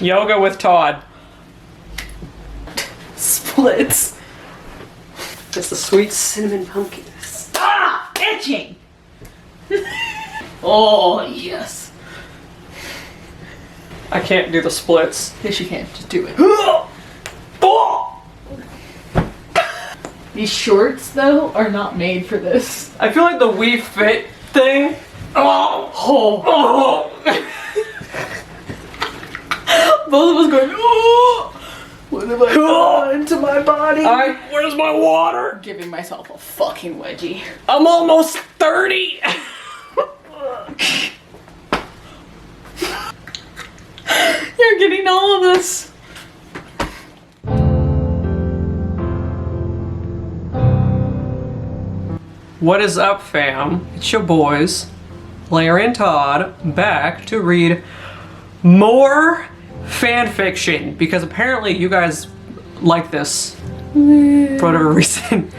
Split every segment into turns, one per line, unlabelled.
Yoga with Todd.
Splits.
It's the sweet cinnamon pumpkin.
Ah! Itching! Oh, yes.
I can't do the splits.
Yes, you can. Just do it.
Oh!
These shorts, though, are not made for this.
I feel like the We Fit thing. Oh!
Oh! Both of us going, oh! What have I done to my body?
Where's my water?
Giving myself a fucking wedgie.
I'm almost 30.
You're getting all of this.
What is up, fam? It's your boys, Larry and Todd, back to read more fan fiction because apparently you guys like this for whatever reason.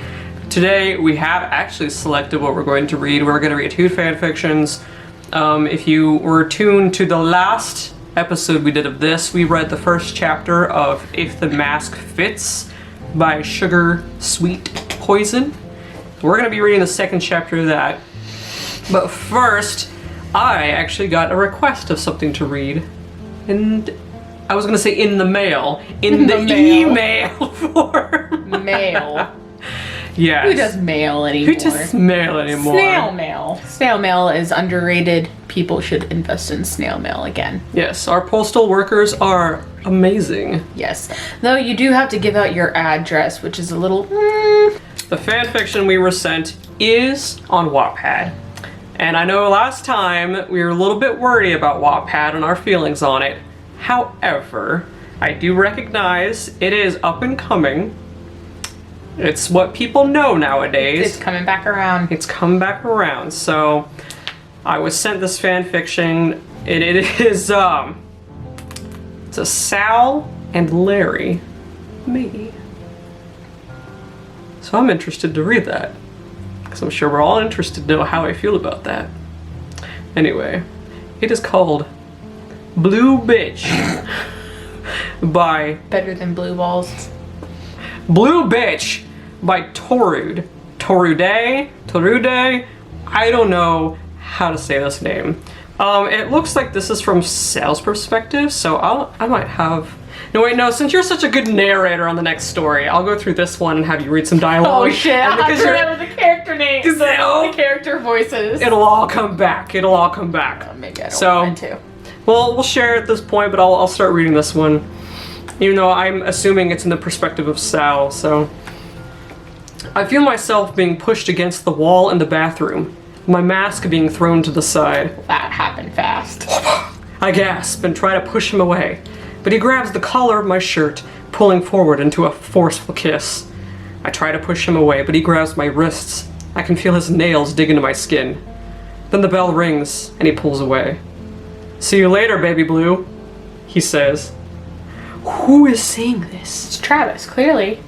Today we have actually selected what we're going to read. We're going to read 2 fan fictions. If you were tuned to the last episode we did of this, we read the first chapter of If the Mask Fits by Sugar Sweet Poison. We're going to be reading the second chapter of that. But first, I actually got a request of something to read. And I was going to say in the mail. In the email form.
Mail.
Yes.
Who does mail anymore?
Who does mail anymore?
Snail mail. Snail mail is underrated. People should invest in snail mail again.
Yes, our postal workers are amazing.
Yes. Though you do have to give out your address, which is a little...
The fan fiction we were sent is on Wattpad. And I know last time we were a little bit worried about Wattpad and our feelings on it. However, I do recognize it is up and coming. It's what people know nowadays.
It's coming back around.
It's come back around. So I was sent this fan fiction. It is it's a Sal and Larry me. So I'm interested to read that. Because I'm sure we're all interested to know how I feel about that. Anyway, it is called Blue Bitch by...
Better than blue balls.
Blue Bitch by Torude. Torude? I don't know how to say this name. It looks like this is from Sal's perspective, so I might have... No, wait, no, since you're such a good narrator on the next story, I'll go through this one and have you read some dialogue.
Oh shit, I have to remember the character names, the character voices.
It'll all come back. It'll all come back.
Oh, maybe I don't want to.
Well, we'll share at this point, but I'll start reading this one. Even though I'm assuming it's in the perspective of Sal, so... I feel myself being pushed against the wall in the bathroom, my mask being thrown to the side.
That happened fast.
I gasp and try to push him away, but he grabs the collar of my shirt, pulling forward into a forceful kiss. I try to push him away, but he grabs my wrists. I can feel his nails dig into my skin. Then the bell rings, and he pulls away. "See you later, baby blue," he says. Who is saying this?
It's Travis, clearly.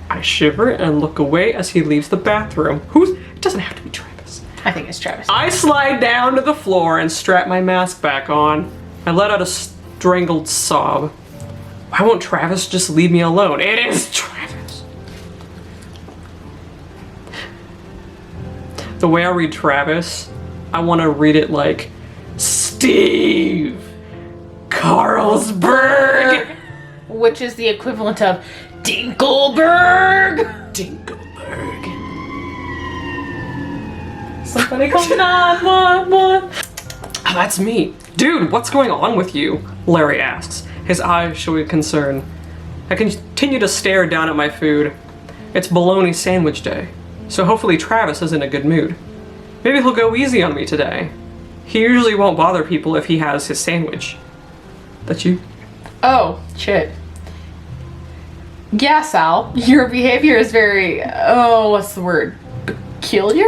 I shiver and look away as he leaves the bathroom. It doesn't have to be Travis.
I think it's Travis.
I slide down to the floor and strap my mask back on. I let out a strangled sob. Why won't Travis just leave me alone? It is Travis. The way I read Travis, I want to read it like Steve Carlsberg,
which is the equivalent of Dinkelberg.
Dinkelberg.
Somebody call 911.
Oh, that's me. Dude, what's going on with you? Larry asks, his eyes showing concern. I continue to stare down at my food. It's bologna sandwich day, so hopefully Travis is in a good mood. Maybe he'll go easy on me today. He usually won't bother people if he has his sandwich. That's you?
Oh, shit. Yeah, Sal, your behavior is very, what's the word? Peculiar?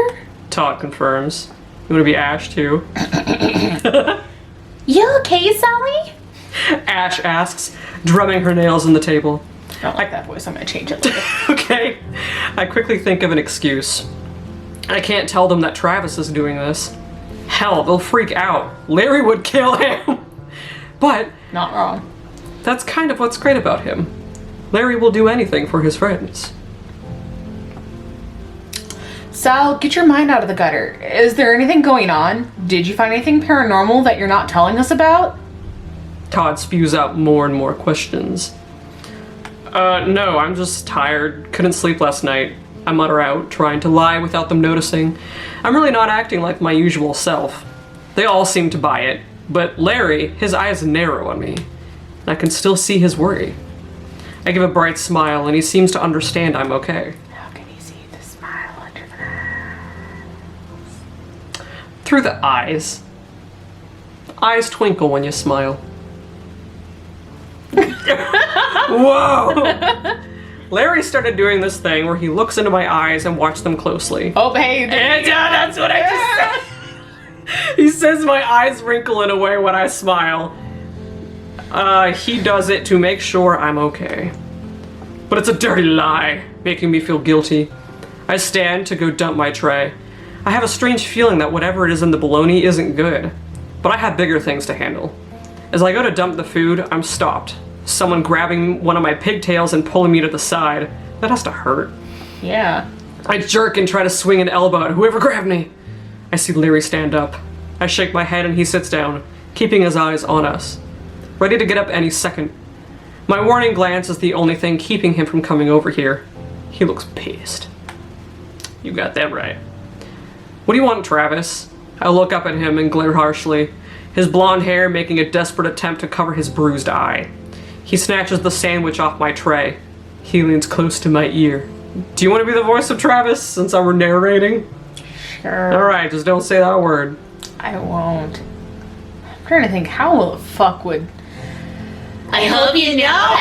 Todd confirms. You want to be Ash too?
You okay, Sally?
Ash asks, drumming her nails on the table.
I don't like that voice, I'm gonna change it later.
Okay. I quickly think of an excuse. I can't tell them that Travis is doing this. Hell, they'll freak out. Larry would kill him. But
Not wrong.
that's kind of what's great about him. Larry will do anything for his friends.
Sal, get your mind out of the gutter. Is there anything going on? Did you find anything paranormal that you're not telling us about?
Todd spews out more and more questions. No, I'm just tired. Couldn't sleep last night. I mutter out, trying to lie without them noticing. I'm really not acting like my usual self. They all seem to buy it, but Larry, his eyes narrow on me. I can still see his worry. I give a bright smile, and he seems to understand I'm okay.
How can you see the smile under the
Through the eyes. Eyes twinkle when you smile. Whoa! Larry started doing this thing where he looks into my eyes and watches them closely.
Oh, babe.
And that's what I just said. He says my eyes wrinkle in a way when I smile. He does it to make sure I'm okay. But it's a dirty lie, making me feel guilty. I stand to go dump my tray. I have a strange feeling that whatever it is in the bologna isn't good, but I have bigger things to handle. As I go to dump the food, I'm stopped. Someone grabbing one of my pigtails and pulling me to the side. That has to hurt.
Yeah.
I jerk and try to swing an elbow at whoever grabbed me. I see Larry stand up. I shake my head and he sits down, keeping his eyes on us, ready to get up any second. My warning glance is the only thing keeping him from coming over here. He looks pissed. You got that right. What do you want, Travis? I look up at him and glare harshly, his blonde hair making a desperate attempt to cover his bruised eye. He snatches the sandwich off my tray. He leans close to my ear. Do you want to be the voice of Travis since I were narrating?
Sure.
Alright, just don't say that word.
I won't. I'm trying to think, how the fuck would... I hope you know!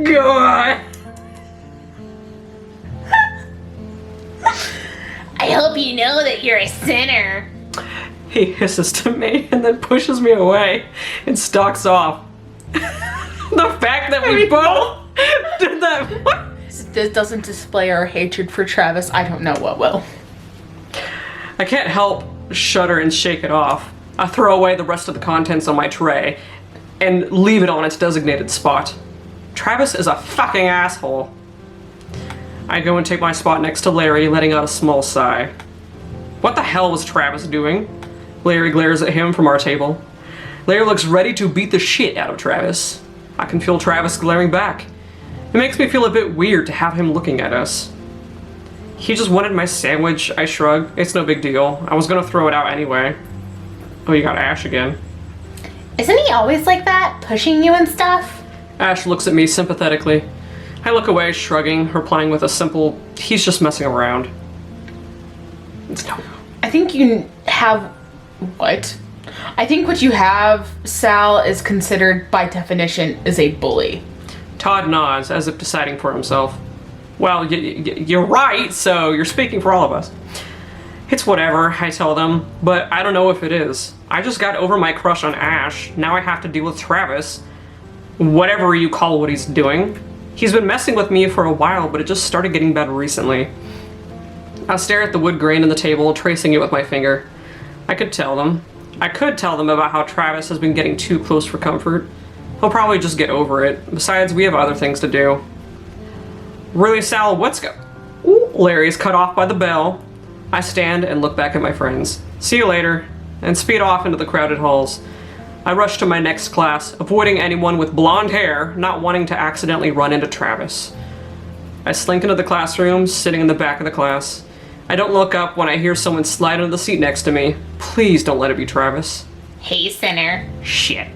Go on.
I hope you know that you're a sinner.
He hisses to me and then pushes me away and stalks off. The fact that we both did that.
If this doesn't display our hatred for Travis, I don't know what will.
I can't help shudder and shake it off. I throw away the rest of the contents on my tray and leave it on its designated spot. Travis is a fucking asshole. I go and take my spot next to Larry, letting out a small sigh. What the hell was Travis doing? Larry glares at him from our table. Larry looks ready to beat the shit out of Travis. I can feel Travis glaring back. It makes me feel a bit weird to have him looking at us. He just wanted my sandwich, I shrug. It's no big deal. I was gonna throw it out anyway. Oh, you got Ash again.
Isn't he always like that? Pushing you and stuff?
Ash looks at me sympathetically. I look away, shrugging, replying with a simple, he's just messing around.
I think you have... What? I think what you have, Sal, is considered, by definition, is a bully.
Todd nods, as if deciding for himself. Well, you're right, so you're speaking for all of us. It's whatever, I tell them, but I don't know if it is. I just got over my crush on Ash. Now I have to deal with Travis. Whatever you call what he's doing. He's been messing with me for a while, but it just started getting better recently. I stare at the wood grain on the table, tracing it with my finger. I could tell them about how Travis has been getting too close for comfort. He'll probably just get over it. Besides, we have other things to do. Really, Sal, Ooh, Larry's cut off by the bell. I stand and look back at my friends. See you later, and speed off into the crowded halls. I rush to my next class, avoiding anyone with blonde hair, not wanting to accidentally run into Travis. I slink into the classroom, sitting in the back of the class. I don't look up when I hear someone slide into the seat next to me. Please don't let it be Travis.
Hey, sinner.
Shit.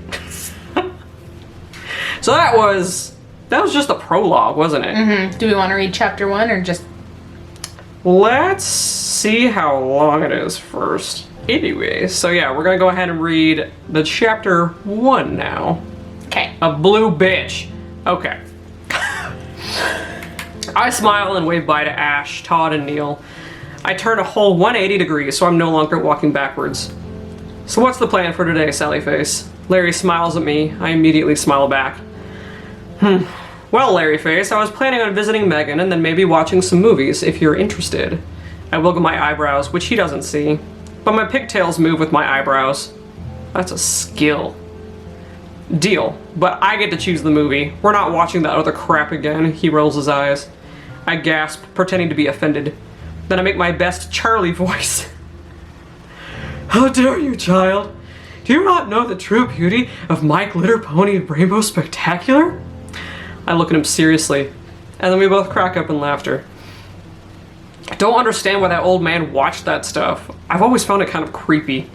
So that was just the prologue, wasn't it?
Mm-hmm. Do we want to read chapter 1 or just...
Let's see how long it is first. Anyway, so yeah, we're gonna go ahead and read the chapter 1 now.
Okay.
A blue bitch. Okay. I smile and wave bye to Ash, Todd, and Neil. I turn a whole 180 degrees, so I'm no longer walking backwards. So what's the plan for today, Sallyface? Larry smiles at me. I immediately smile back. Well, Larry Face, I was planning on visiting Megan and then maybe watching some movies if you're interested. I wiggle my eyebrows, which he doesn't see, but my pigtails move with my eyebrows. That's a skill. Deal, but I get to choose the movie. We're not watching that other crap again. He rolls his eyes. I gasp, pretending to be offended. Then I make my best Charlie voice. How dare you, child? Do you not know the true beauty of My Glitter Pony Rainbow Spectacular? I look at him seriously, and then we both crack up in laughter. I don't understand why that old man watched that stuff. I've always found it kind of creepy.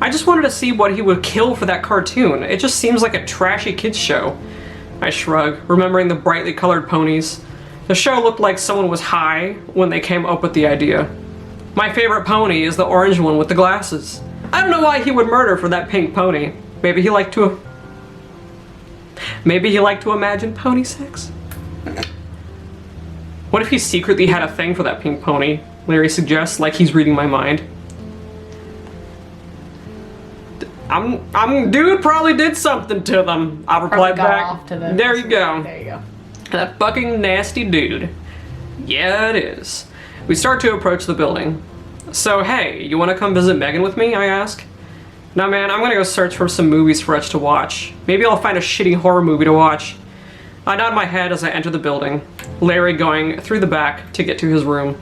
I just wanted to see what he would kill for that cartoon. It just seems like a trashy kids show. I shrug, remembering the brightly colored ponies. The show looked like someone was high when they came up with the idea. My favorite pony is the orange one with the glasses. I don't know why he would murder for that pink pony. Maybe he liked to imagine pony sex? What if he secretly had a thing for that pink pony? Larry suggests, like he's reading my mind. Dude probably did something to them. I replied back. There you go.
There you go.
That fucking nasty dude. Yeah, it is. We start to approach the building. So, hey, you want to come visit Megan with me? I ask. No, man, I'm gonna go search for some movies for us to watch. Maybe I'll find a shitty horror movie to watch. I nod my head as I enter the building, Larry going through the back to get to his room.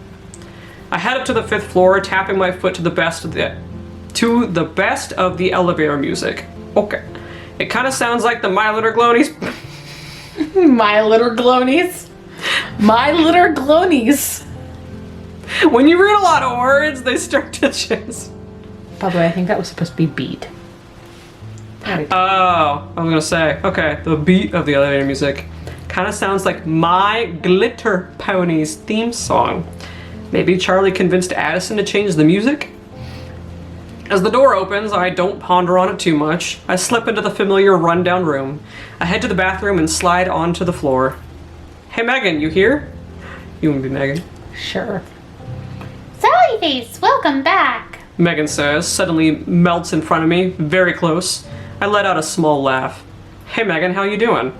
I head up to the 5th floor, tapping my foot to the best of the elevator music. Okay. It kind of sounds like the My Little Glonies.
My Little Glonies. My Little Glonies.
When you read a lot of words, they start to just...
By the way, I think that was supposed to be beat.
Oh, I was gonna say, okay, the beat of the elevator music kind of sounds like My Glitter Pony's theme song. Maybe Charlie convinced Addison to change the music? As the door opens, I don't ponder on it too much. I slip into the familiar rundown room. I head to the bathroom and slide onto the floor. Hey Megan, you here? You wanna be Megan?
Sure.
Sally Face, welcome back.
Megan says, suddenly melts in front of me, very close. I let out a small laugh. Hey Megan, how you doing?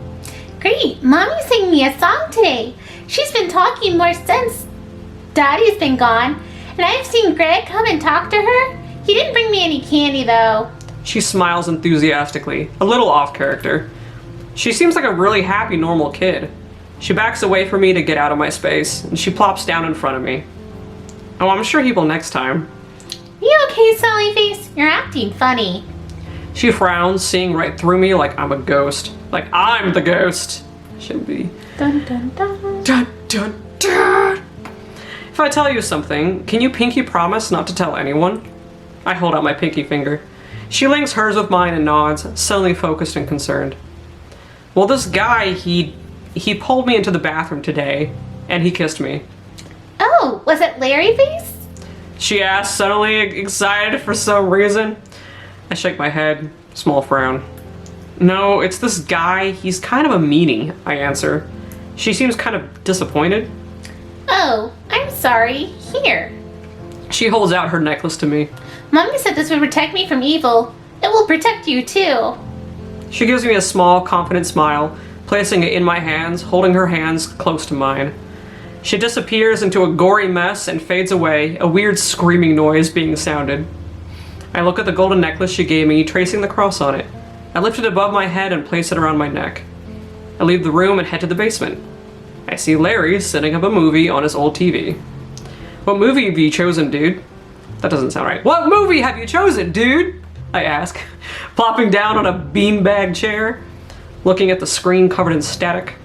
Great, Mommy sang me a song today. She's been talking more since Daddy's been gone, and I've seen Greg come and talk to her. He didn't bring me any candy though.
She smiles enthusiastically, a little off character. She seems like a really happy, normal kid. She backs away from me to get out of my space, and she plops down in front of me. Oh, I'm sure he will next time.
You okay, Sally Face? You're acting funny.
She frowns, seeing right through me like I'm a ghost. Like I'm the ghost. Should be.
Dun dun dun.
Dun dun dun. If I tell you something, can you pinky promise not to tell anyone? I hold out my pinky finger. She links hers with mine and nods, suddenly focused and concerned. Well, this guy, he pulled me into the bathroom today, and he kissed me.
Oh, was it Larry Face?
She asked, suddenly excited for some reason. I shake my head, small frown. No, it's this guy. He's kind of a meanie, I answer. She seems kind of disappointed.
Oh, I'm sorry. Here.
She holds out her necklace to me.
Mommy said this would protect me from evil. It will protect you too.
She gives me a small, confident smile, placing it in my hands, holding her hands close to mine. She disappears into a gory mess and fades away, a weird screaming noise being sounded. I look at the golden necklace she gave me, tracing the cross on it. I lift it above my head and place it around my neck. I leave the room and head to the basement. I see Larry setting up a movie on his old TV. What movie have you chosen, dude? That doesn't sound right. What movie have you chosen, dude? I ask, plopping down on a beanbag chair, looking at the screen covered in static.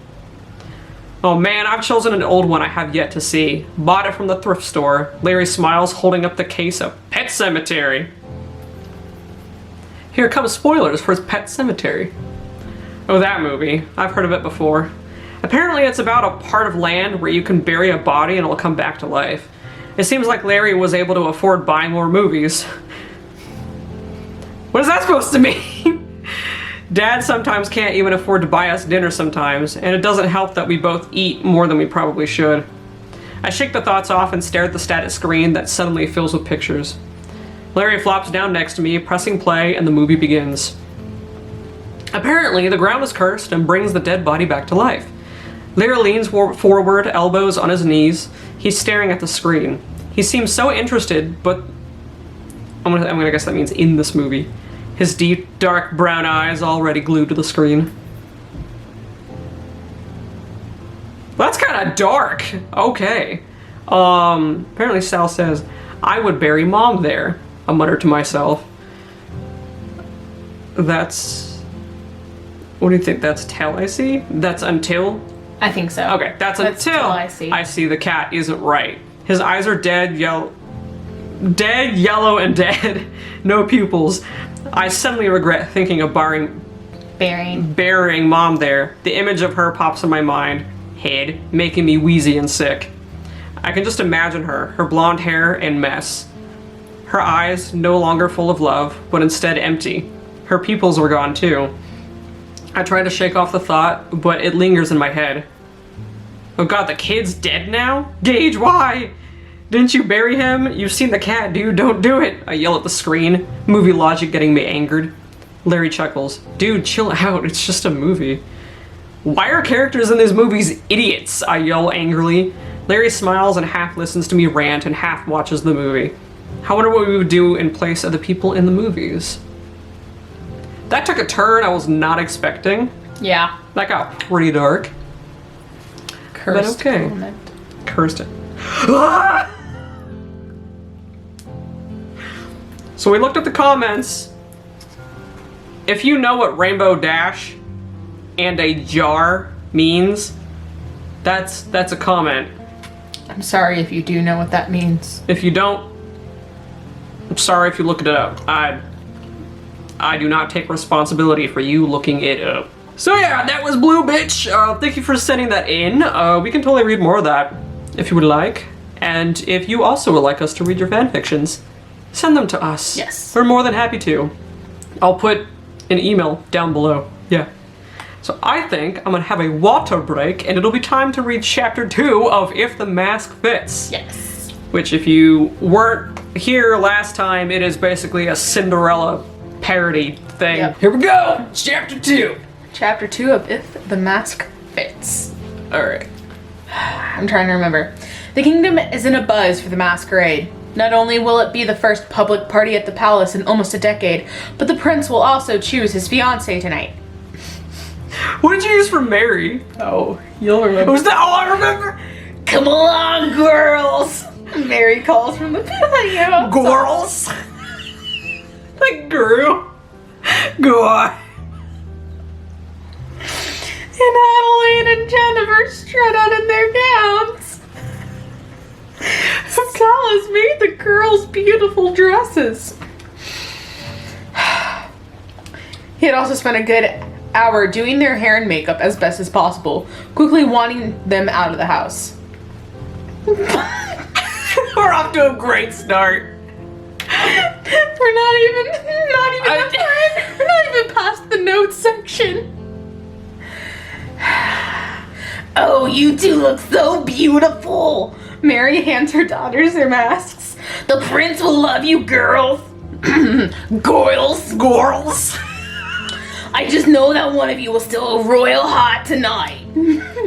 Oh man, I've chosen an old one I have yet to see. Bought it from the thrift store. Larry smiles, holding up the case of Pet Sematary. Here come spoilers for Pet Sematary. Oh, that movie. I've heard of it before. Apparently it's about a part of land where you can bury a body and it'll come back to life. It seems like Larry was able to afford buying more movies. What is that supposed to mean? Dad sometimes can't even afford to buy us dinner sometimes, and it doesn't help that we both eat more than we probably should. I shake the thoughts off and stare at the static screen that suddenly fills with pictures. Larry flops down next to me, pressing play, and the movie begins. Apparently, the ground is cursed and brings the dead body back to life. Larry leans forward, elbows on his knees. He's staring at the screen. He seems so interested, but I'm gonna guess that means in this movie. His deep, dark brown eyes already glued to the screen. Well, that's kind of dark. Okay. Apparently Sal says, I would bury Mom there. I muttered to myself. That's... What do you think? That's till I see? That's until?
I think so.
Okay, that's until
till I see
the cat isn't right. His eyes are dead, yellow, and dead. No pupils. I suddenly regret thinking of burying Mom there. The image of her pops in my mind, head, making me wheezy and sick. I can just imagine her blonde hair and mess. Her eyes no longer full of love, but instead empty. Her pupils were gone too. I try to shake off the thought, but it lingers in my head. Oh god, the kid's dead now? Gage, why? Didn't you bury him? You've seen the cat, dude, don't do it! I yell at the screen, movie logic getting me angered. Larry chuckles. Dude, chill out, it's just a movie. Why are characters in these movies idiots? I yell angrily. Larry smiles and half listens to me rant and half watches the movie. I wonder what we would do in place of the people in the movies. That took a turn I was not expecting.
Yeah.
That got pretty dark.
Cursed
but okay.
Moment.
Cursed it. Ah! So we looked at the comments. If you know what Rainbow Dash and a jar means, that's a comment.
I'm sorry if you do know what that means.
If you don't, I'm sorry if you looked it up. I do not take responsibility for you looking it up. So yeah, that was Blue Bitch. Thank you for sending that in. We can totally read more of that if you would like. And if you also would like us to read your fan fictions, send them to us.
Yes.
We're more than happy to. I'll put an email down below. Yeah. So I think I'm gonna have a water break and it'll be time to read chapter 2 of If the Mask Fits.
Yes.
Which if you weren't here last time, it is basically a Cinderella parody thing.
Yep.
Here we go! Chapter 2!
Chapter 2 of If the Mask Fits.
Alright.
I'm trying to remember. The kingdom is in a buzz for the masquerade. Not only will it be the first public party at the palace in almost a decade, but the prince will also choose his fiancée tonight.
What did you use for Mary?
Oh, you'll remember.
Was that all I remember?
Come along, girls! Mary calls from the patio.
Girls? Like, girl? Go on.
And Adelaide and Jennifer strut out in their gowns. Sal has made the girls beautiful dresses. He had also spent a good hour doing their hair and makeup as best as possible, quickly wanting them out of the house.
We're off to a great start.
We're not even past the notes section. Oh, you two look so beautiful. Mary hands her daughters their masks. The prince will love you, girls. Girls. I just know that one of you will still royal hot tonight.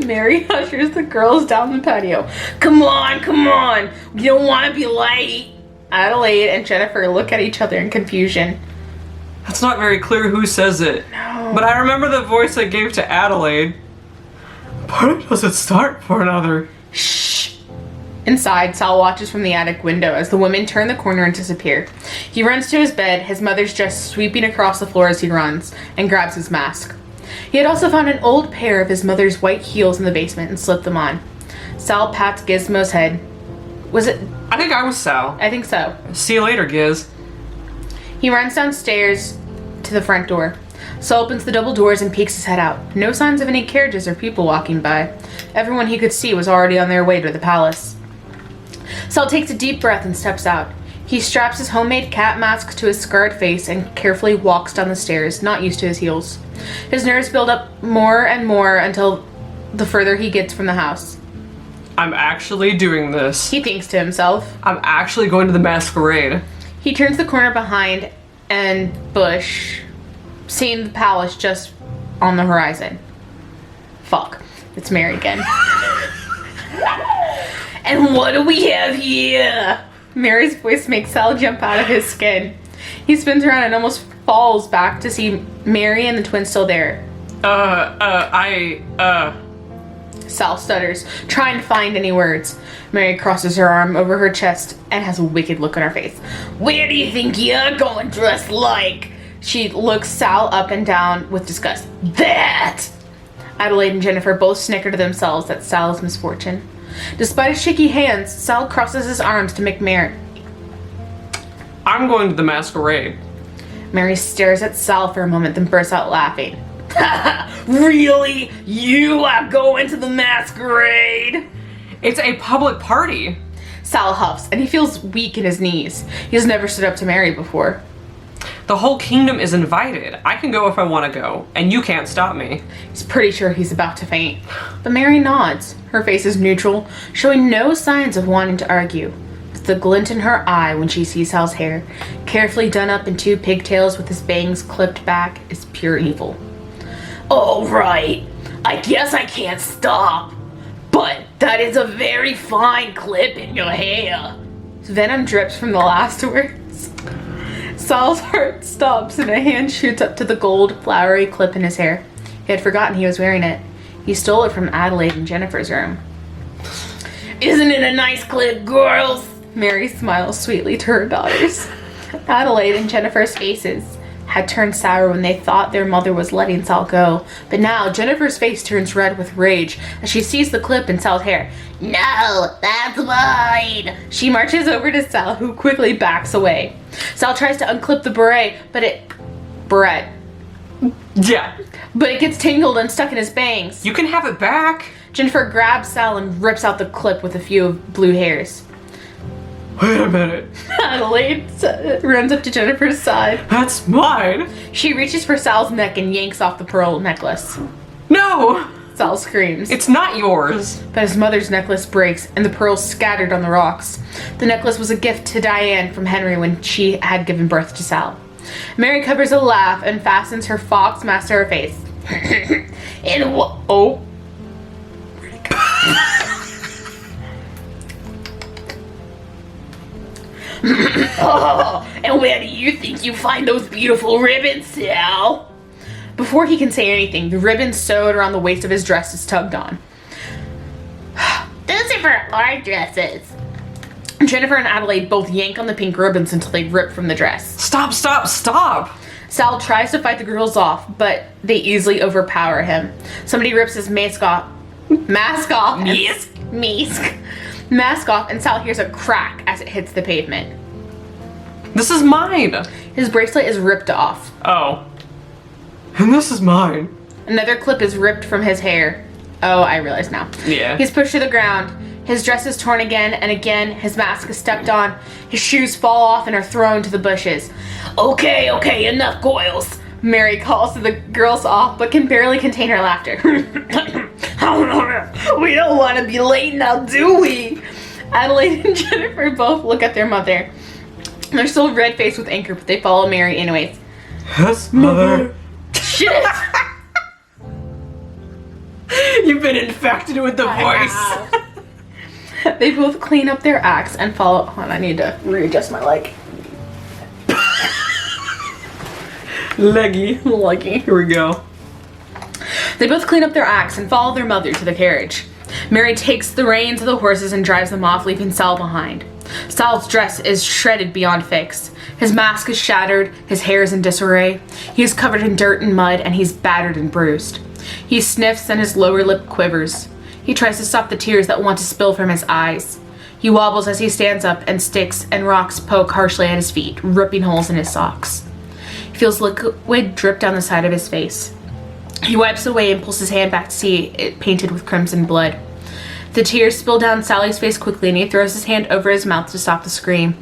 Mary ushers the girls down the patio. Come on. We don't want to be late. Adelaide and Jennifer look at each other in confusion.
That's not very clear who says it.
No.
But I remember the voice I gave to Adelaide. Party doesn't start for another.
Shh. Inside, Sal watches from the attic window as the women turn the corner and disappear. He runs to his bed, his mother's dress sweeping across the floor as he runs, and grabs his mask. He had also found an old pair of his mother's white heels in the basement and slipped them on. Sal pats Gizmo's head. Was it?
I think I was Sal.
I think so.
See you later, Giz.
He runs downstairs to the front door. Sal opens the double doors and peeks his head out. No signs of any carriages or people walking by. Everyone he could see was already on their way to the palace. Sal takes a deep breath and steps out. He straps his homemade cat mask to his scarred face and carefully walks down the stairs, not used to his heels. His nerves build up more and more until the further he gets from the house.
I'm actually doing this.
He thinks to himself.
I'm actually going to the masquerade.
He turns the corner behind and Bush seeing the palace just on the horizon. Fuck. It's Mary again. And what do we have here? Mary's voice makes Sal jump out of his skin. He spins around and almost falls back to see Mary and the twins still there. Sal stutters, trying to find any words. Mary crosses her arm over her chest and has a wicked look on her face. Where do you think you're going dressed like? She looks Sal up and down with disgust. That! Adelaide and Jennifer both snicker to themselves at Sal's misfortune. Despite his shaky hands, Sal crosses his arms to make Mary.
I'm going to the masquerade.
Mary stares at Sal for a moment, then bursts out laughing. Really? You are going to the masquerade?
It's a public party.
Sal huffs, and he feels weak in his knees. He has never stood up to Mary before.
The whole kingdom is invited. I can go if I want to go, and you can't stop me.
He's pretty sure he's about to faint. But Mary nods. Her face is neutral, showing no signs of wanting to argue. But the glint in her eye when she sees Sal's hair, carefully done up in 2 pigtails with his bangs clipped back, is pure evil. All right, I guess I can't stop. But that is a very fine clip in your hair. Venom drips from the last words. Sal's heart stops and a hand shoots up to the gold, flowery clip in his hair. He had forgotten he was wearing it. He stole it from Adelaide in Jennifer's room. Isn't it a nice clip, girls? Mary smiles sweetly to her daughters. Adelaide and Jennifer's faces had turned sour when they thought their mother was letting Sal go. But now Jennifer's face turns red with rage as she sees the clip in Sal's hair. No, that's mine! She marches over to Sal, who quickly backs away. Sal tries to unclip the beret, but it gets tangled and stuck in his bangs.
You can have it back.
Jennifer grabs Sal and rips out the clip with a few of blue hairs.
Wait a minute.
Adelaide runs up to Jennifer's side.
That's mine.
She reaches for Sal's neck and yanks off the pearl necklace.
No.
Sal screams.
It's not yours.
But his mother's necklace breaks and the pearls scattered on the rocks. The necklace was a gift to Diane from Henry when she had given birth to Sal. Mary covers a laugh and fastens her fox mask to her face. And what? Oh. Where'd it go? Oh, and where do you think you find those beautiful ribbons, Sal? Before he can say anything, the ribbon sewed around the waist of his dress is tugged on. Those are for our dresses. Jennifer and Adelaide both yank on the pink ribbons until they rip from the dress.
Stop, stop, stop!
Sal tries to fight the girls off, but they easily overpower him. Somebody rips his mask off. Mask off, and Sal hears a crack as it hits the pavement.
This is mine.
His bracelet is ripped off.
Oh. And this is mine.
Another clip is ripped from his hair. Oh, I realize now.
Yeah.
He's pushed to the ground. His dress is torn again and again. His mask is stepped on. His shoes fall off and are thrown to the bushes. Okay, enough, girls. Mary calls to the girls off, but can barely contain her laughter. We don't want to be late now, do we? Adelaide and Jennifer both look at their mother. They're still red-faced with anger, but they follow Mary anyways.
Yes, mother.
Shit!
You've been infected with the voice.
They both clean up their acts and follow. Hold on, I need to readjust my leg.
Leggy.
Here
we go.
They both clean up their acts and follow their mother to the carriage. Mary takes the reins of the horses and drives them off, leaving Sal behind. Sal's dress is shredded beyond fix. His mask is shattered, his hair is in disarray. He is covered in dirt and mud, and he's battered and bruised. He sniffs and his lower lip quivers. He tries to stop the tears that want to spill from his eyes. He wobbles as he stands up, and sticks and rocks poke harshly at his feet, ripping holes in his socks. He feels liquid drip down the side of his face. He wipes away and pulls his hand back to see it painted with crimson blood. The tears spill down Sally's face quickly, and he throws his hand over his mouth to stop the scream.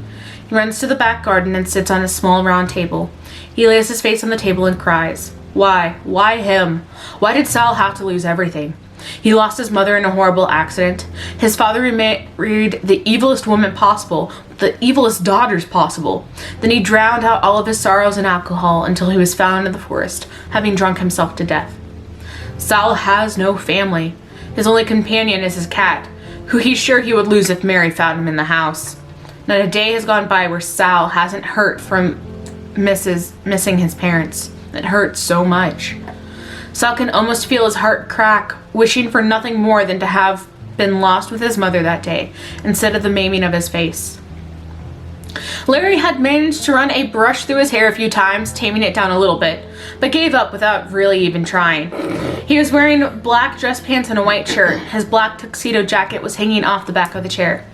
He runs to the back garden and sits on a small round table. He lays his face on the table and cries. Why? Why him? Why did Sal have to lose everything? He lost his mother in a horrible accident. His father remarried the evilest woman possible, the evilest daughters possible. Then he drowned out all of his sorrows in alcohol until he was found in the forest, having drunk himself to death. Sal has no family. His only companion is his cat, who he's sure he would lose if Mary found him in the house. Not a day has gone by where Sal hasn't hurt from missing his parents. It hurts so much. Sal can almost feel his heart crack, wishing for nothing more than to have been lost with his mother that day, instead of the maiming of his face. Larry had managed to run a brush through his hair a few times, taming it down a little bit, but gave up without really even trying. He was wearing black dress pants and a white shirt. His black tuxedo jacket was hanging off the back of the chair.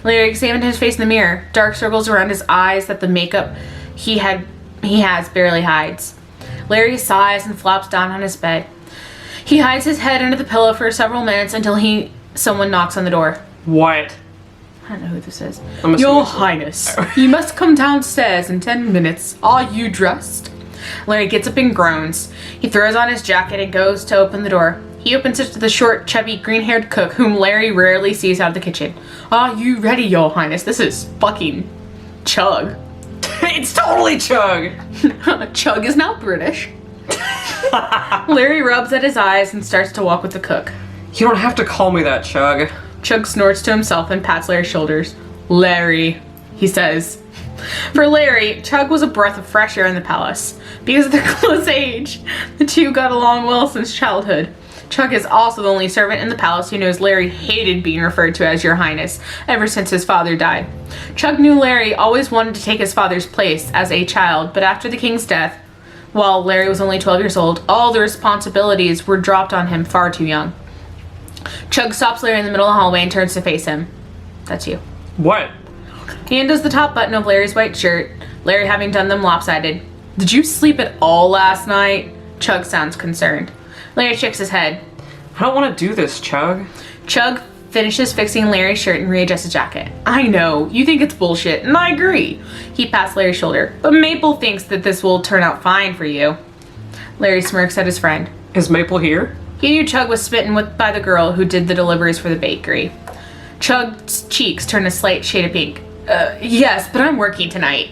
Larry examined his face in the mirror, dark circles around his eyes that the makeup he has barely hides. Larry sighs and flops down on his bed. He hides his head under the pillow for several minutes until someone knocks on the door.
What?
I don't know who this is.
Your
Highness, you must come downstairs in 10 minutes. Are you dressed? Larry gets up and groans. He throws on his jacket and goes to open the door. He opens it to the short, chubby, green-haired cook whom Larry rarely sees out of the kitchen. Are you ready, Your Highness? This is fucking Chug.
It's totally Chug!
Chug is now British. Larry rubs at his eyes and starts to walk with the cook.
You don't have to call me that, Chug.
Chug snorts to himself and pats Larry's shoulders. Larry, he says. For Larry, Chug was a breath of fresh air in the palace. Because of their close age, the two got along well since childhood. Chug is also the only servant in the palace who knows Larry hated being referred to as Your Highness ever since his father died. Chug knew Larry always wanted to take his father's place as a child, but after the king's death, while Larry was only 12 years old, all the responsibilities were dropped on him far too young. Chug stops Larry in the middle of the hallway and turns to face him. That's you.
What?
He undoes the top button of Larry's white shirt, Larry having done them lopsided. Did you sleep at all last night? Chug sounds concerned. Larry shakes his head.
I don't want to do this, Chug.
Chug finishes fixing Larry's shirt and readjusts his jacket. I know, you think it's bullshit, and I agree. He pats Larry's shoulder. But Maple thinks that this will turn out fine for you. Larry smirks at his friend.
Is Maple here?
He knew Chug was smitten by the girl who did the deliveries for the bakery. Chug's cheeks turn a slight shade of pink. Yes, but I'm working tonight.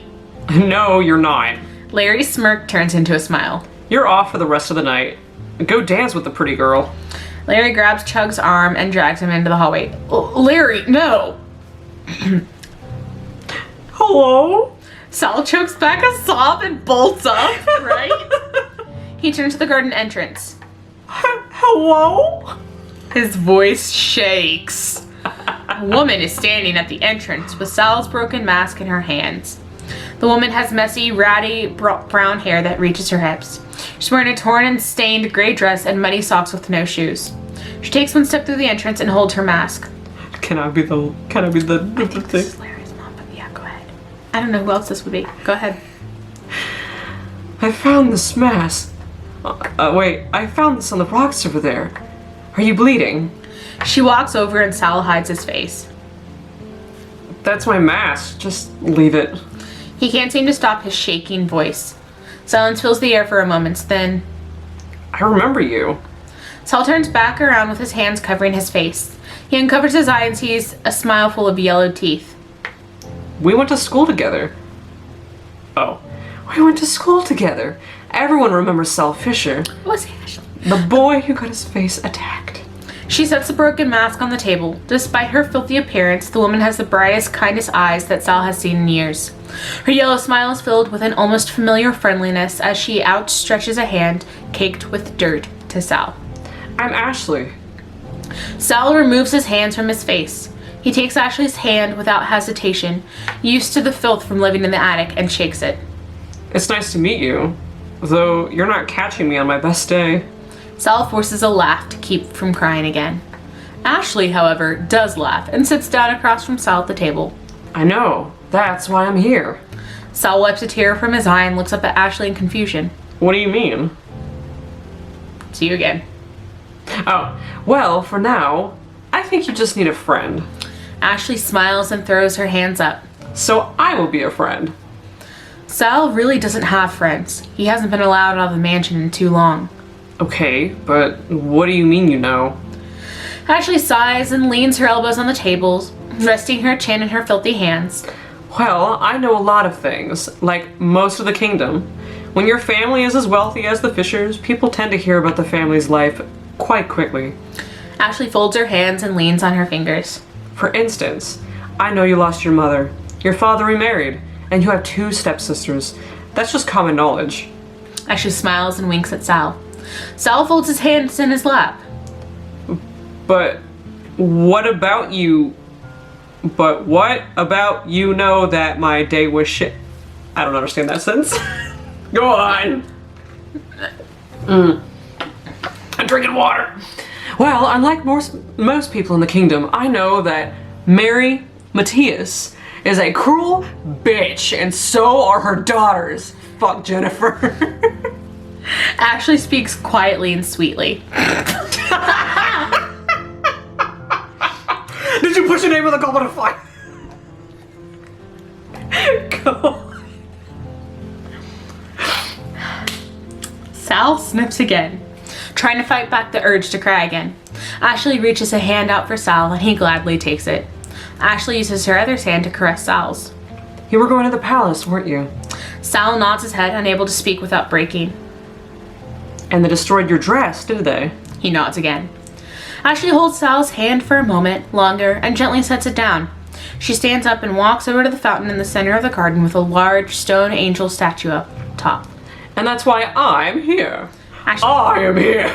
No, you're not.
Larry's smirk turns into a smile.
You're off for the rest of the night. Go dance with the pretty girl.
Larry grabs Chug's arm and drags him into the hallway. Larry, no!
Hello?
Sal chokes back a sob and bolts up, right? He turns to the garden entrance.
Hello?
His voice shakes. A woman is standing at the entrance with Sal's broken mask in her hands. The woman has messy, ratty brown hair that reaches her hips. She's wearing a torn and stained gray dress and muddy socks with no shoes. She takes one step through the entrance and holds her mask.
Can I be the
This is Larry's mom, but yeah, go ahead. I don't know who else this would be. Go ahead.
I found this mask. Wait, I found this on the rocks over there. Are you bleeding?
She walks over and Sal hides his face.
That's my mask. Just leave it.
He can't seem to stop his shaking voice. Silence fills the air for a moment, then
I remember you.
Sal turns back around with his hands covering his face. He uncovers his eye and sees a smile full of yellow teeth.
We went to school together. Oh. We went to school together. Everyone remembers Sal Fisher.
What's Ashley?
The boy who got his face attacked.
She sets the broken mask on the table. Despite her filthy appearance, the woman has the brightest, kindest eyes that Sal has seen in years. Her yellow smile is filled with an almost familiar friendliness as she outstretches a hand caked with dirt to Sal.
I'm Ashley.
Sal removes his hands from his face. He takes Ashley's hand without hesitation, used to the filth from living in the attic, and shakes it.
It's nice to meet you, though you're not catching me on my best day.
Sal forces a laugh to keep from crying again. Ashley, however, does laugh and sits down across from Sal at the table.
I know. That's why I'm here.
Sal wipes a tear from his eye and looks up at Ashley in confusion.
What do you mean?
It's you again.
Oh, well, for now, I think you just need a friend.
Ashley smiles and throws her hands up.
So I will be a friend.
Sal really doesn't have friends. He hasn't been allowed out of the mansion in too long.
Okay, but what do you mean you know?
Ashley sighs and leans her elbows on the tables, resting her chin in her filthy hands.
Well, I know a lot of things, like most of the kingdom. When your family is as wealthy as the Fishers, people tend to hear about the family's life quite quickly.
Ashley folds her hands and leans on her fingers.
For instance, I know you lost your mother, your father remarried, and you have 2 stepsisters. That's just common knowledge.
Ashley smiles and winks at Sal. Sal folds his hands in his lap.
But what about you know that my day was shit? I don't understand that sentence. Go on. I'm drinking water. Well, unlike most people in the kingdom, I know that Mary Matthias is a cruel bitch, and so are her daughters. Fuck Jennifer.
Ashley speaks quietly and sweetly.
Did you push your name in the goblet of fire? Go.
Sal sniffs again, trying to fight back the urge to cry again. Ashley reaches a hand out for Sal, and he gladly takes it. Ashley uses her other hand to caress Sal's.
You were going to the palace, weren't you?
Sal nods his head, unable to speak without breaking.
And they destroyed your dress, did they?
He nods again. Ashley holds Sal's hand for a moment longer and gently sets it down. She stands up and walks over to the fountain in the center of the garden with a large stone angel statue up top.
And that's why I'm here.
Ashley,
I am here.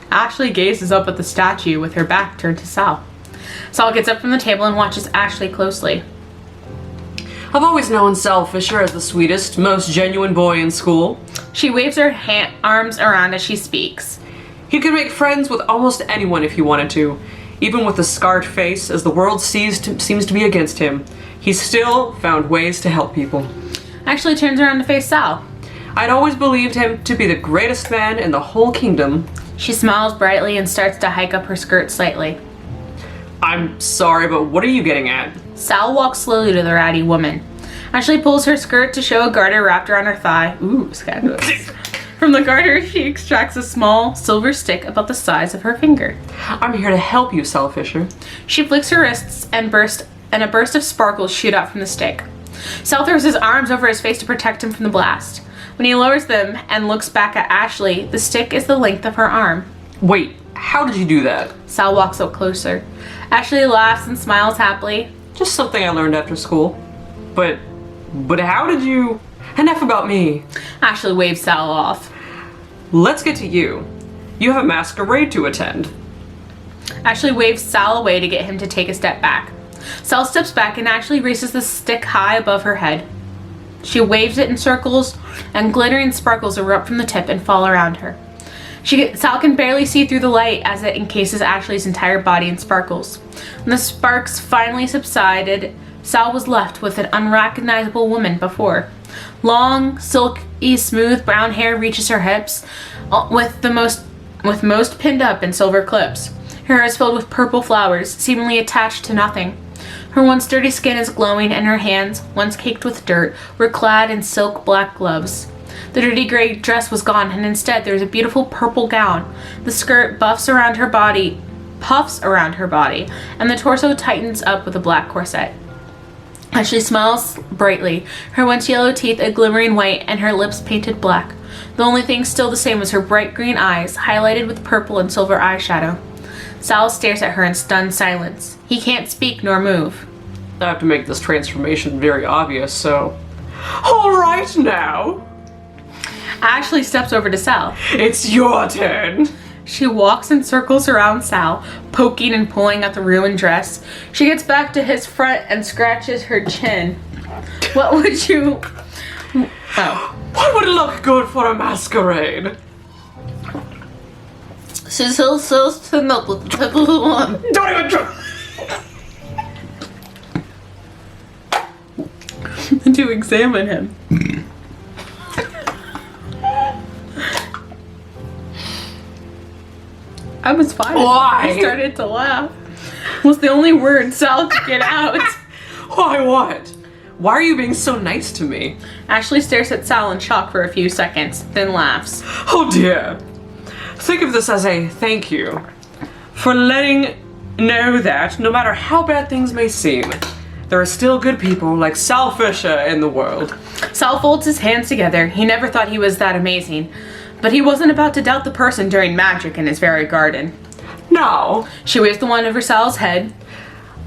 Ashley gazes up at the statue with her back turned to Sal. Sal gets up from the table and watches Ashley closely.
I've always known Sal Fisher as the sweetest, most genuine boy in school.
She waves her arms around as she speaks.
He could make friends with almost anyone if he wanted to. Even with the scarred face, as the world seems to be against him, he still found ways to help people.
Ashley turns around to face Sal.
I'd always believed him to be the greatest man in the whole kingdom.
She smiles brightly and starts to hike up her skirt slightly.
I'm sorry, but what are you getting at?
Sal walks slowly to the ratty woman. Ashley pulls her skirt to show a garter wrapped around her thigh. Ooh, scandalous. From the garter, she extracts a small silver stick about the size of her finger.
I'm here to help you, Sal Fisher.
She flicks her wrists and a burst of sparkles shoot out from the stick. Sal throws his arms over his face to protect him from the blast. When he lowers them and looks back at Ashley, the stick is the length of her arm.
Wait, how did you do that?
Sal walks up closer. Ashley laughs and smiles happily.
Just something I learned after school. But how did you... Enough about me.
Ashley waves Sal off.
Let's get to you. You have a masquerade to attend.
Ashley waves Sal away to get him to take a step back. Sal steps back and Ashley raises the stick high above her head. She waves it in circles, and glittering sparkles erupt from the tip and fall around her. Sal can barely see through the light as it encases Ashley's entire body in sparkles. When the sparks finally subsided, Sal was left with an unrecognizable woman before. Long, silky, smooth brown hair reaches her hips, with most pinned up in silver clips. Her hair is filled with purple flowers, seemingly attached to nothing. Her once dirty skin is glowing, and her hands, once caked with dirt, were clad in silk black gloves. The dirty gray dress was gone, and instead there was a beautiful purple gown. The skirt puffs around her body, and the torso tightens up with a black corset. Ashley smiles brightly, her once yellow teeth a glimmering white and her lips painted black. The only thing still the same was her bright green eyes, highlighted with purple and silver eyeshadow. Sal stares at her in stunned silence. He can't speak nor move.
I have to make this transformation very obvious, so... All right now.
Ashley steps over to Sal.
It's your turn.
She walks in circles around Sal, poking and pulling at the ruined dress. She gets back to his front and scratches her chin. What would you... Oh.
What would look good for a masquerade?
She's so stand up with the type of one.
Don't even try.
To examine him. I was fine.
Why?
I started to laugh. Was the only word Sal could get out.
Why what? Why are you being so nice to me?
Ashley stares at Sal in shock for a few seconds, then laughs.
Oh dear. Think of this as a thank you for letting know that no matter how bad things may seem, there are still good people like Sal Fisher in the world.
Sal folds his hands together. He never thought he was that amazing, but he wasn't about to doubt the person doing magic in his very garden.
Now,
She waves the wand over Sal's head.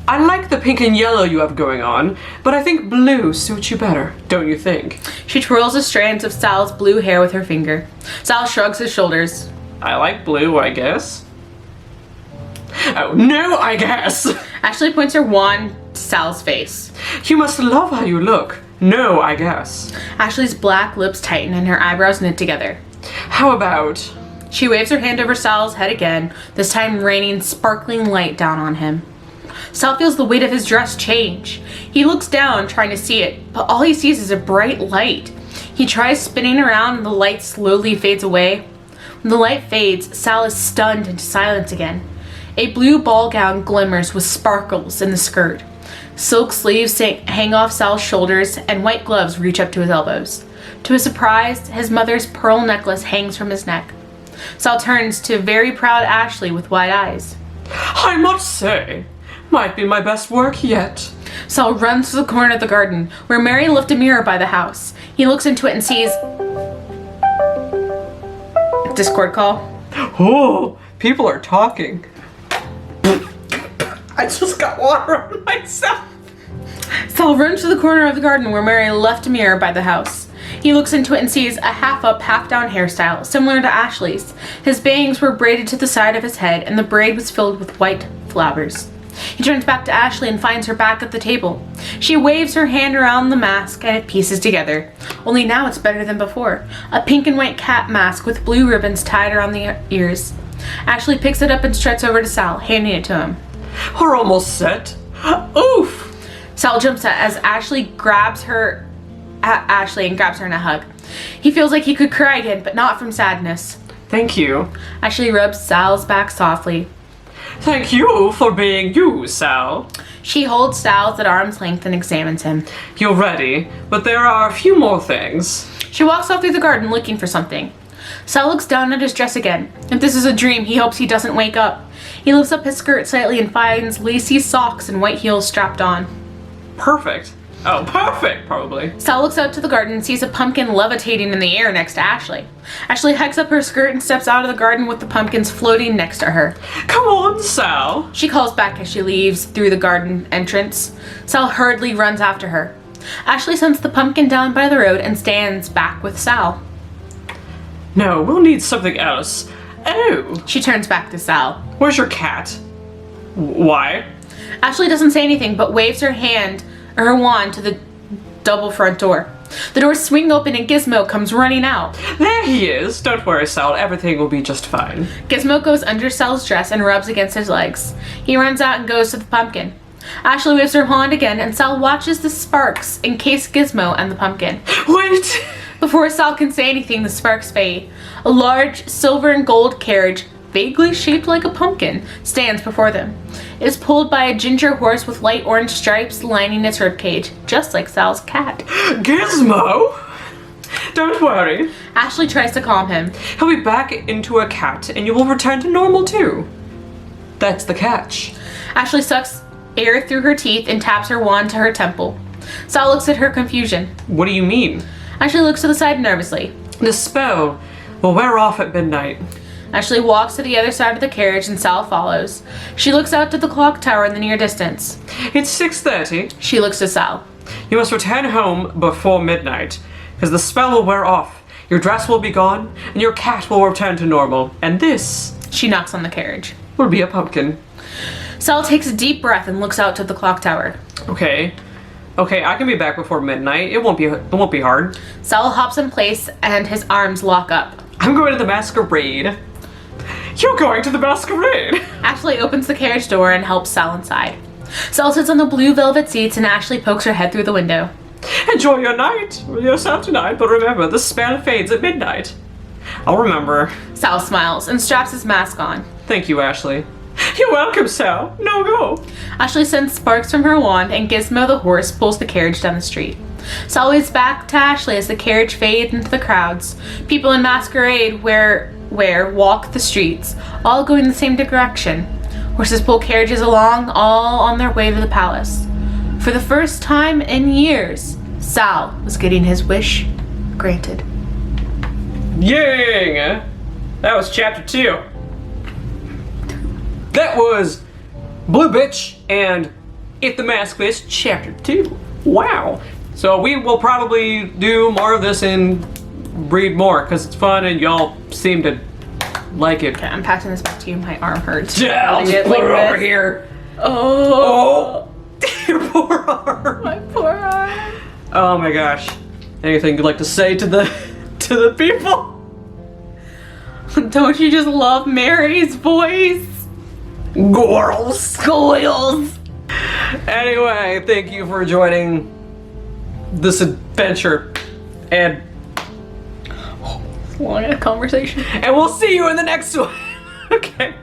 I like the pink and yellow you have going on, but I think blue suits you better, don't you think?
She twirls the strands of Sal's blue hair with her finger. Sal shrugs his shoulders.
I like blue, I guess. Oh, no, I guess.
Ashley points her wand to Sal's face.
You must love how you look. No, I guess.
Ashley's black lips tighten and her eyebrows knit together.
How about...
She waves her hand over Sal's head again, this time raining sparkling light down on him. Sal feels the weight of his dress change. He looks down, trying to see it, but all he sees is a bright light. He tries spinning around and the light slowly fades away. When the light fades, Sal is stunned into silence again. A blue ball gown glimmers with sparkles in the skirt. Silk sleeves hang off Sal's shoulders and white gloves reach up to his elbows. To his surprise, his mother's pearl necklace hangs from his neck. Sal turns to very proud Ashley with wide eyes.
I must say, might be my best work yet.
Sal runs to the corner of the garden, where Mary left a mirror by the house. He looks into it and sees... Discord call.
Oh, people are talking. I just got water on myself.
Sal runs to the corner of the garden where Mary left a mirror by the house. He looks into it and sees a half-up, half-down hairstyle, similar to Ashley's. His bangs were braided to the side of his head, and the braid was filled with white flowers. He turns back to Ashley and finds her back at the table. She waves her hand around the mask and it pieces together. Only now it's better than before. A pink and white cat mask with blue ribbons tied around the ears. Ashley picks it up and struts over to Sal, handing it to him.
We're almost set. Oof!
Sal jumps out as Ashley grabs her and grabs her in a hug. He feels like he could cry again, but not from sadness.
Thank you.
Ashley rubs Sal's back softly.
Thank you for being you, Sal.
She holds Sal at arm's length and examines him.
You're ready, but there are a few more things.
She walks off through the garden looking for something. Sal looks down at his dress again. If this is a dream, he hopes he doesn't wake up. He lifts up his skirt slightly and finds lacy socks and white heels strapped on.
Perfect. Oh, perfect, probably.
Sal looks out to the garden and sees a pumpkin levitating in the air next to Ashley. Ashley hikes up her skirt and steps out of the garden with the pumpkins floating next to her.
Come on, Sal.
She calls back as she leaves through the garden entrance. Sal hurriedly runs after her. Ashley sends the pumpkin down by the road and stands back with Sal.
No, we'll need something else. Oh,
She turns back to Sal.
where's your cat? Why?
Ashley doesn't say anything but waves her wand to the double front door. The doors swing open and Gizmo comes running out.
There he is. Don't worry, Sal. Everything will be just fine.
Gizmo goes under Sal's dress and rubs against his legs. He runs out and goes to the pumpkin. Ashley waves her wand again and Sal watches the sparks encase Gizmo and the pumpkin.
Wait!
Before Sal can say anything, the sparks fade. A large silver and gold carriage, vaguely shaped like a pumpkin, stands before them. It is pulled by a ginger horse with light orange stripes lining its ribcage, just like Sal's cat.
Gizmo! Don't worry.
Ashley tries to calm him.
He'll be back into a cat and you will return to normal too. That's the catch.
Ashley sucks air through her teeth and taps her wand to her temple. Sal looks at her confusion.
What do you mean?
Ashley looks to the side nervously.
The spell will wear off at midnight.
Ashley walks to the other side of the carriage and Sal follows. She looks out to the clock tower in the near distance.
It's 6:30.
She looks to Sal.
You must return home before midnight, because the spell will wear off. Your dress will be gone, and your cat will return to normal. And this
She knocks on the carriage.
will be a pumpkin.
Sal takes a deep breath and looks out to the clock tower.
Okay, I can be back before midnight. It won't be hard.
Sal hops in place and his arms lock up.
I'm going to the masquerade. You're going to the masquerade.
Ashley opens the carriage door and helps Sal inside. Sal sits on the blue velvet seats and Ashley pokes her head through the window.
Enjoy your night, yourself tonight, but remember, the spell fades at midnight. I'll remember.
Sal smiles and straps his mask on.
Thank you, Ashley. You're welcome, Sal. No go.
Ashley sends sparks from her wand and Gizmo the horse pulls the carriage down the street. Sal waves back to Ashley as the carriage fades into the crowds. People in masquerade wear everywhere walk the streets, all going the same direction. Horses pull carriages along, all on their way to the palace. For the first time in years, Sal was getting his wish granted.
Yang! That was chapter 2. That was Blue Bitch and If the Mask Fits chapter 2. Wow. So we will probably do more of this and read more because it's fun and y'all seem to like it.
Okay, I'm passing this back to you. My arm hurts.
Yeah, I'll just put it over here.
Oh.
Your poor arm.
My poor arm.
Oh my gosh. Anything you'd like to say to the people?
Don't you just love Mary's voice?
Girls.
Squeals.
Anyway, thank you for joining this adventure and
Long conversation.
and we'll see you in the next one. Okay.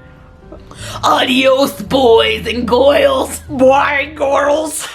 Adios, boys and girls.
Bye, girls.